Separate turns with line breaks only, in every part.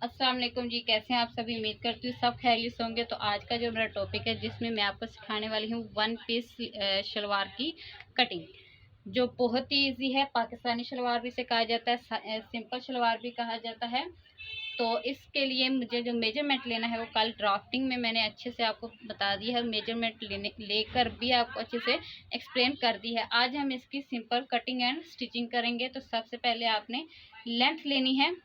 अस्सलाम वालेकुम जी। कैसे हैं आप सभी? उम्मीद करती हूँ सब खैरियत से होंगे। तो आज का जो मेरा टॉपिक है जिसमें मैं आपको सिखाने वाली हूँ वन पीस शलवार की कटिंग, जो बहुत ही इजी है। पाकिस्तानी शलवार भी इसे कहा जाता है, सिंपल शलवार भी कहा जाता है। तो इसके लिए मुझे जो मेजरमेंट लेना है वो कल ड्राफ्टिंग में मैंने अच्छे से आपको बता दी है। मेजरमेंट लेकर भी आपको अच्छे से एक्सप्लेन कर दी है। आज हम इसकी सिंपल कटिंग एंड स्टिचिंग करेंगे। तो सबसे पहले आपने लेंथ लेनी है।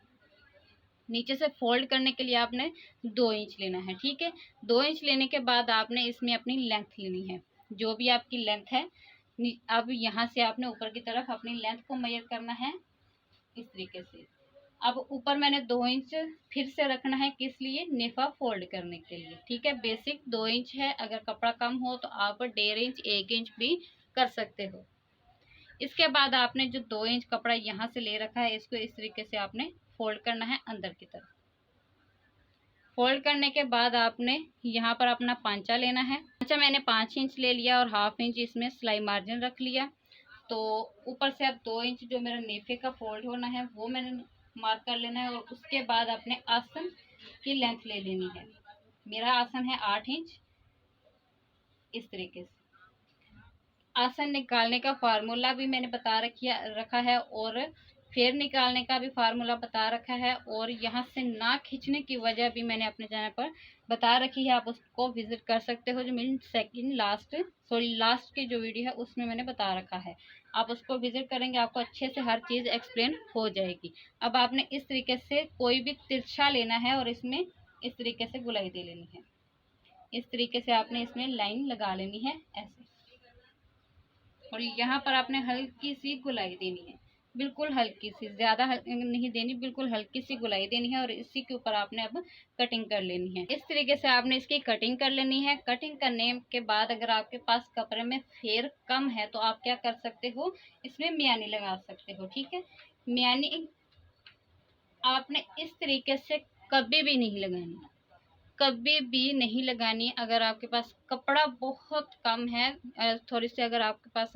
नीचे से फोल्ड करने के लिए आपने 2 इंच लेना है, ठीक है। 2 इंच लेने के बाद आपने इसमें अपनी लेंथ लेनी है, जो भी आपकी लेंथ है। अब यहाँ से आपने ऊपर की तरफ अपनी लेंथ को मेजर करना है इस तरीके से। अब ऊपर मैंने 2 इंच फिर से रखना है, किस लिए? नेफा फोल्ड करने के लिए, ठीक है। बेसिक 2 इंच है। अगर कपड़ा कम हो तो आप 1.5 इंच 1 इंच भी कर सकते हो। इसके बाद आपने जो 2 इंच कपड़ा यहाँ से ले रखा है, इसको इस तरीके से आपने फोल्ड करना है अंदर की तरफ। फोल्ड करने के बाद आपने यहाँ पर अपना पांचा लेना है। पांचा मैंने 5 इंच ले लिया और 1/2 इंच इसमें सिलाई मार्जिन रख लिया। तो ऊपर से अब 2 इंच जो मेरा नेफे का फोल्ड होना है वो मैंने मार्क कर लेना है। और उसके बाद अपने आसन की लेंथ ले लेनी है। मेरा आसन है 8 इंच, इस तरीके से। आसन निकालने का फार्मूला भी मैंने रखा है, और फेर निकालने का भी फार्मूला बता रखा है, और यहाँ से ना खींचने की वजह भी मैंने अपने चैनल पर बता रखी है। आप उसको विजिट कर सकते हो, जो मेरी लास्ट की जो वीडियो है उसमें मैंने बता रखा है। आप उसको विजिट करेंगे, आपको अच्छे से हर चीज़ एक्सप्लेन हो जाएगी। अब आपने इस तरीके से कोई भी तिरछा लेना है और इसमें इस तरीके से गुलाई दे लेनी है। इस तरीके से आपने इसमें लाइन लगा लेनी है ऐसे, और यहाँ पर आपने हल्की सी गुलाई देनी है, बिल्कुल हल्की सी, ज़्यादा नहीं देनी, बिल्कुल हल्की सी गुलाई देनी है। और इसी के ऊपर आपने अब कटिंग कर लेनी है। इस तरीके से आपने इसकी कटिंग कर लेनी है। कटिंग करने के बाद अगर आपके पास कपड़े में फेर कम है तो आप क्या कर सकते हो, इसमें मियानी लगा सकते हो, ठीक है। मियानी आपने इस तरीके से कभी भी नहीं लगानी, कभी भी नहीं लगानी। अगर आपके पास कपड़ा बहुत कम है, थोड़ी सी अगर आपके पास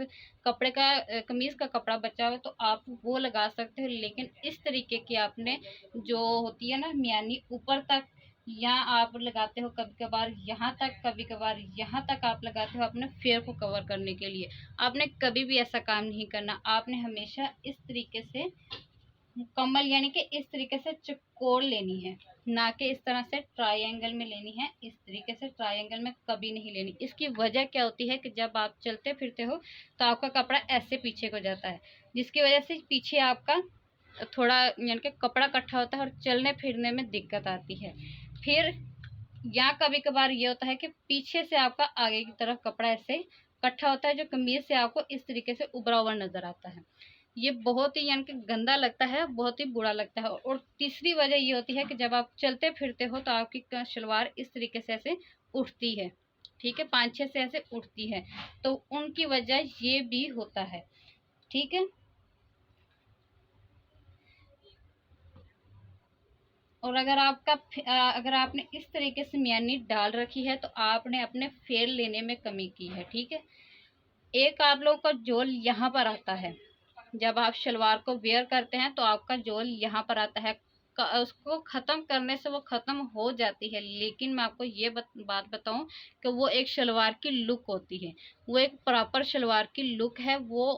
कपड़े का कमीज का कपड़ा बचा हुआ है तो आप वो लगा सकते हो। लेकिन इस तरीके की आपने जो होती है ना मियानी, ऊपर तक, या आप लगाते हो कभी कभार यहाँ तक, कभी कभार यहाँ तक आप लगाते हो अपने फेयर को कवर करने के लिए। आपने कभी भी ऐसा काम नहीं करना। आपने हमेशा इस तरीके से मुकम्मल, यानी कि इस तरीके से चौकोर लेनी है, ना कि इस तरह से ट्रायंगल में लेनी है। इस तरीके से ट्रायंगल में कभी नहीं लेनी। इसकी वजह क्या होती है कि जब आप चलते फिरते हो तो आपका कपड़ा ऐसे पीछे को जाता है, जिसकी वजह से पीछे आपका थोड़ा यानी कि कपड़ा इकट्ठा होता है और चलने फिरने में दिक्कत आती है। फिर या कभी कभार ये होता है कि पीछे से आपका आगे की तरफ कपड़ा ऐसे इकट्ठा होता है, जो कमीज से आपको इस तरीके से उभरा हुआ नजर आता है। ये बहुत ही यानी कि गंदा लगता है, बहुत ही बुरा लगता है। और तीसरी वजह ये होती है कि जब आप चलते फिरते हो तो आपकी शलवार इस तरीके से ऐसे उठती है, ठीक है, 5-6 से ऐसे उठती है। तो उनकी वजह ये भी होता है, ठीक है। और अगर आपने इस तरीके से मियानी डाल रखी है तो आपने अपने फेर लेने में कमी की है, ठीक है। एक आप लोगों का जोल यहाँ पर आता है, जब आप शलवार को वेयर करते हैं तो आपका जोल यहाँ पर आता है। उसको ख़त्म करने से वो ख़त्म हो जाती है, लेकिन मैं आपको ये बात बताऊं कि वो एक शलवार की लुक होती है, वो एक प्रॉपर शलवार की लुक है। वो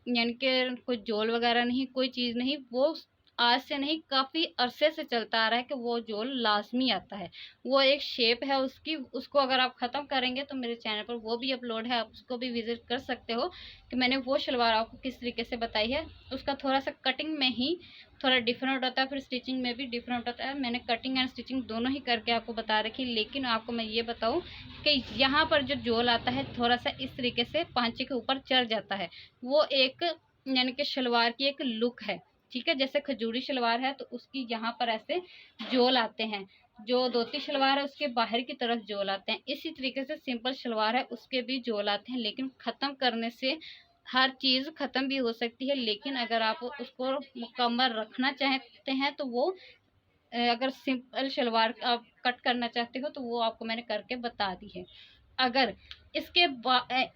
यानी कि कोई जोल वगैरह नहीं, कोई चीज़ नहीं, वो आज से नहीं काफ़ी अरसे से चलता आ रहा है कि वो जोल लाजमी आता है। वो एक शेप है उसकी, उसको अगर आप ख़त्म करेंगे तो मेरे चैनल पर वो भी अपलोड है, आप उसको भी विजिट कर सकते हो कि मैंने वो शलवार आपको किस तरीके से बताई है। उसका थोड़ा सा कटिंग में ही थोड़ा डिफरेंट होता है, फिर स्टिचिंग में भी डिफरेंट होता है। मैंने कटिंग एंड स्टिचिंग दोनों ही करके आपको बता रखी। लेकिन आपको मैं ये बताऊं कि यहाँ पर जो जोल आता है थोड़ा सा इस तरीके से पांचे के ऊपर चढ़ जाता है। वो एक यानी कि शलवार की एक लुक है, ठीक है। जैसे खजूरी शलवार है तो उसकी यहाँ पर ऐसे जोल आते हैं, जो धोती शलवार है उसके बाहर की तरफ जोल आते हैं। इसी तरीके से सिंपल शलवार है उसके भी जोल आते हैं। लेकिन ख़त्म करने से हर चीज़ ख़त्म भी हो सकती है, लेकिन अगर आप उसको मुकम्मल रखना चाहते हैं तो वो अगर सिंपल शलवार आप कट करना चाहते हो तो वो आपको मैंने करके बता दी है। अगर इसके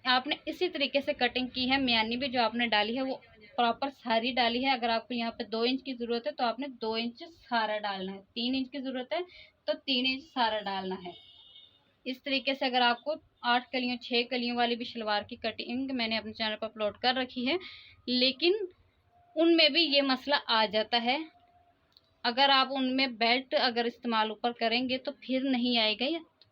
आपने इसी तरीके से कटिंग की है, मियानी भी जो आपने डाली है वो प्रॉपर सारी डाली है। अगर आपको यहाँ पे 2 इंच की ज़रूरत है तो आपने 2 इंच सारा डालना है, 3 इंच की ज़रूरत है तो 3 इंच सारा डालना है। इस तरीके से अगर आपको 8 कलियों 6 कलियों वाली भी शलवार की कटिंग मैंने अपने चैनल पर अपलोड कर रखी है, लेकिन उनमें भी ये मसला आ जाता है। अगर आप उनमें बेल्ट अगर इस्तेमाल ऊपर करेंगे तो फिर नहीं आएगा।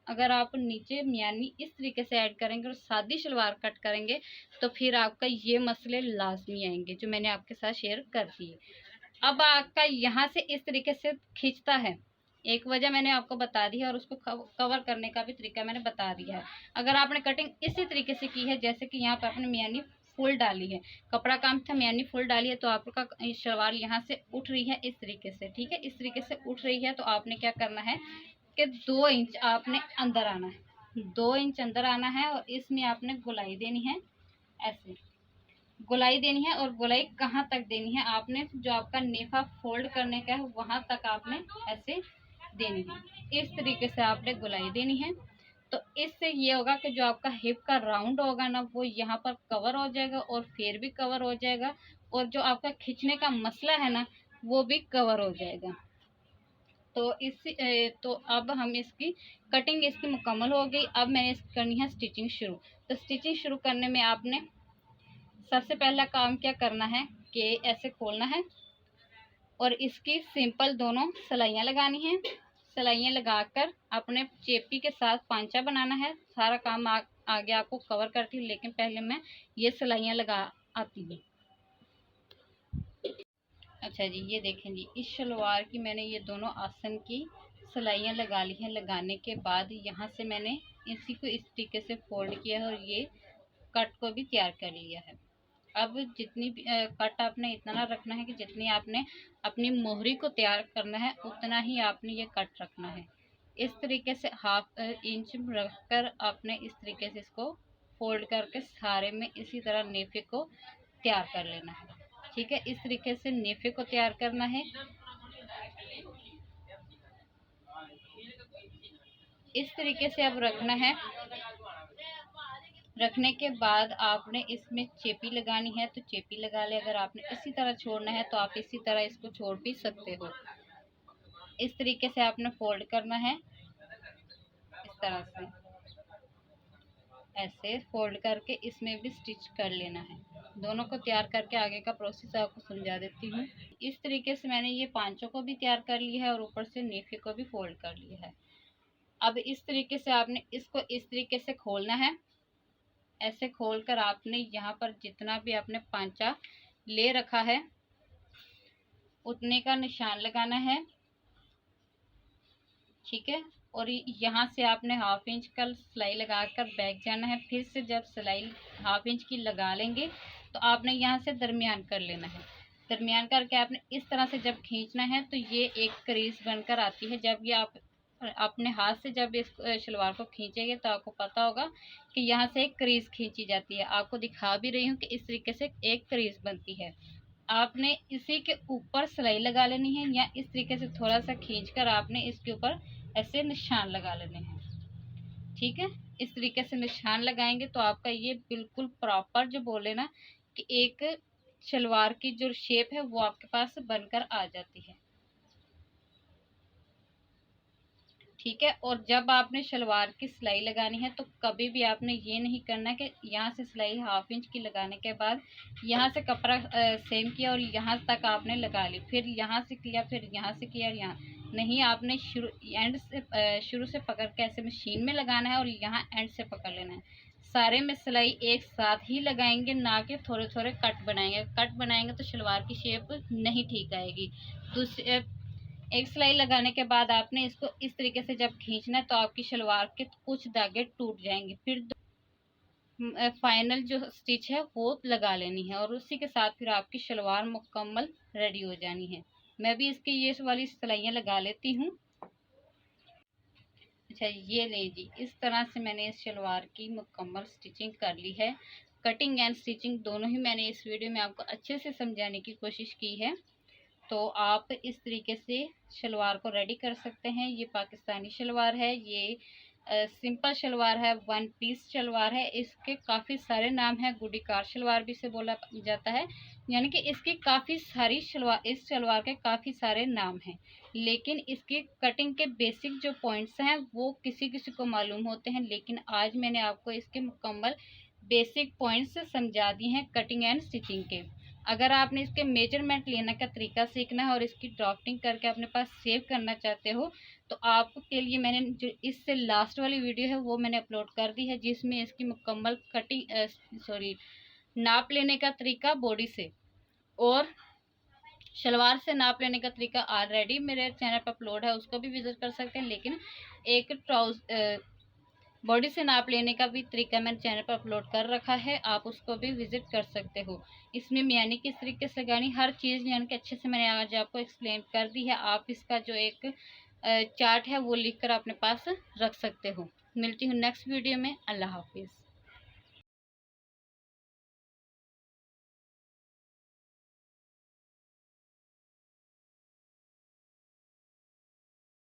अगर आप नीचे मियानी इस तरीके से ऐड करेंगे और सादी शलवार कट करेंगे तो फिर आपका ये मसले लाजमी आएंगे जो मैंने आपके साथ शेयर कर दिए। अब आपका यहाँ से इस तरीके से खींचता है, एक वजह मैंने आपको बता दी है और उसको कवर करने का भी तरीका मैंने बता दिया है। अगर आपने कटिंग इसी तरीके से की है जैसे कि यहाँ पे आपने मियानी फुल डाली है, कपड़ा काम था, मियानी फुल डाली है, तो आपका शलवार यहाँ से उठ रही है इस तरीके से, ठीक है, इस तरीके से उठ रही है। तो आपने क्या करना है कि 2 इंच आपने अंदर आना है, 2 इंच अंदर आना है और इसमें आपने गोलाई देनी है, ऐसे गोलाई देनी है। और गोलाई कहाँ तक देनी है, आपने जो आपका नेफा फोल्ड करने का है वहां तक आपने ऐसे देनी है, इस तरीके से आपने गोलाई देनी है। तो इससे ये होगा कि जो आपका हिप का राउंड होगा ना वो यहाँ पर कवर हो जाएगा और फिर भी कवर हो जाएगा, और जो आपका खींचने का मसला है ना वो भी कवर हो जाएगा। तो अब हम इसकी कटिंग इसकी मुकम्मल हो गई। अब मैंने करनी है स्टिचिंग शुरू। तो स्टिचिंग शुरू करने में आपने सबसे पहला काम क्या करना है कि ऐसे खोलना है और इसकी सिंपल दोनों सिलाइयाँ लगानी है। सिलाइयाँ लगाकर अपने चेपी के साथ पांचा बनाना है। सारा काम आगे आपको कवर करती हूँ, लेकिन पहले मैं ये सिलाइयाँ लगा आती हूँ। अच्छा जी, ये देखें जी, इस शलवार की मैंने ये दोनों आसन की सिलाइयाँ लगा ली हैं। लगाने के बाद यहाँ से मैंने इसी को इस तरीके से फोल्ड किया है और ये कट को भी तैयार कर लिया है। अब जितनी भी कट आपने इतना रखना है कि जितनी आपने अपनी मोहरी को तैयार करना है उतना ही आपने ये कट रखना है। इस तरीके से 1/2 इंच रखकर आपने इस तरीके से इसको फोल्ड करके सारे में इसी तरह नेफे को तैयार कर लेना है, ठीक है। इस तरीके से नेफे को तैयार करना है। इस तरीके से अब रखना है। रखने के बाद आपने इसमें चेपी लगानी है तो चेपी लगा ले। अगर आपने इसी तरह छोड़ना है तो आप इसी तरह इसको छोड़ भी सकते हो। इस तरीके से आपने फोल्ड करना है, इस तरह से ऐसे फोल्ड करके इसमें भी स्टिच कर लेना है। दोनों को तैयार करके आगे का प्रोसेस आपको समझा देती हूँ। इस तरीके से मैंने ये पांचों को भी तैयार कर लिया है और ऊपर से नेफे को भी फोल्ड कर लिया है। अब इस तरीके से आपने इसको इस तरीके से खोलना है। ऐसे खोलकर आपने यहाँ पर जितना भी आपने पांचा ले रखा है उतने का निशान लगाना है, ठीक है। और यहाँ से आपने 1/2 इंच का सिलाई लगाकर बैक जाना है। फिर से जब सिलाई 1/2 इंच की लगा लेंगे तो आपने यहाँ से दरमियान कर लेना है। दरमियान करके आपने इस तरह से जब खींचना है तो ये एक क्रीज बनकर आती है। जब ये आप अपने हाथ से जब इस शलवार को खींचेंगे तो आपको पता होगा कि यहाँ से एक क्रीज खींची जाती है। आपको दिखा भी रही हूँ कि इस तरीके से एक क्रीज बनती है। आपने इसी के ऊपर सिलाई लगा लेनी है या इस तरीके से थोड़ा सा खींचकर आपने इसके ऊपर ऐसे निशान लगा लेने हैं, ठीक है। इस तरीके से निशान लगाएंगे तो आपका ये बिल्कुल प्रॉपर जो बोले ना कि एक शलवार की जो शेप है वो आपके पास बनकर आ जाती है, ठीक है। और जब आपने शलवार की सिलाई लगानी है तो कभी भी आपने ये नहीं करना कि यहाँ से सिलाई 1/2 इंच की लगाने के बाद यहाँ से कपड़ा सेम किया और यहाँ तक आपने लगा ली, फिर यहाँ से किया, फिर यहाँ से किया, यहाँ नहीं। आपने शुरू से पकड़ के ऐसे मशीन में लगाना है और यहाँ एंड से पकड़ लेना है। सारे में सिलाई एक साथ ही लगाएंगे, ना कि थोड़े थोड़े कट बनाएंगे। कट बनाएंगे तो शलवार की शेप नहीं ठीक आएगी। दूसरे एक सिलाई लगाने के बाद आपने इसको इस तरीके से जब खींचना है तो आपकी शलवार के कुछ धागे टूट जाएंगे। फिर फाइनल जो स्टिच है वो लगा लेनी है और उसी के साथ फिर आपकी शलवार मुकम्मल रेडी हो जानी है। मैं भी इसकी ये वाली सिलाइयाँ लगा लेती हूँ। अच्छा, ये ले जी, इस तरह से मैंने इस शलवार की मुकम्मल स्टिचिंग कर ली है। कटिंग एंड स्टिचिंग दोनों ही मैंने इस वीडियो में आपको अच्छे से समझाने की कोशिश की है। तो आप इस तरीके से शलवार को रेडी कर सकते हैं। ये पाकिस्तानी शलवार है, ये सिंपल शलवार है, 1 पीस शलवार है। इसके काफ़ी सारे नाम हैं, गुडीकार शलवार भी इसे बोला जाता है, यानी कि इसकी काफ़ी सारी शलवार, इस शलवार के काफ़ी सारे नाम हैं, लेकिन इसकी कटिंग के बेसिक जो पॉइंट्स हैं वो किसी किसी को मालूम होते हैं, लेकिन आज मैंने आपको इसके मुकम्मल बेसिक पॉइंट्स समझा दिए हैं कटिंग एंड स्टिचिंग के। अगर आपने इसके मेजरमेंट लेने का तरीका सीखना है और इसकी ड्राफ्टिंग करके अपने पास सेव करना चाहते हो, तो आपके लिए मैंने जो इससे लास्ट वाली वीडियो है वो मैंने अपलोड कर दी है, जिसमें इसकी मुकम्मल कटिंग नाप लेने का तरीका बॉडी से और शलवार से नाप लेने का तरीका ऑलरेडी मेरे चैनल पर अपलोड है, उसको भी विजिट कर सकते हैं। लेकिन एक बॉडी से नाप लेने का भी तरीका मैंने चैनल पर अपलोड कर रखा है, आप उसको भी विजिट कर सकते हो। इसमें यानी किस तरीके से लगानी हर चीज़ यानी कि अच्छे से मैंने आज आपको एक्सप्लेन कर दी है। आप इसका जो एक चार्ट है वो लिख कर अपने पास रख सकते हो। मिलती हूँ नेक्स्ट वीडियो में। अल्लाह हाफिज़।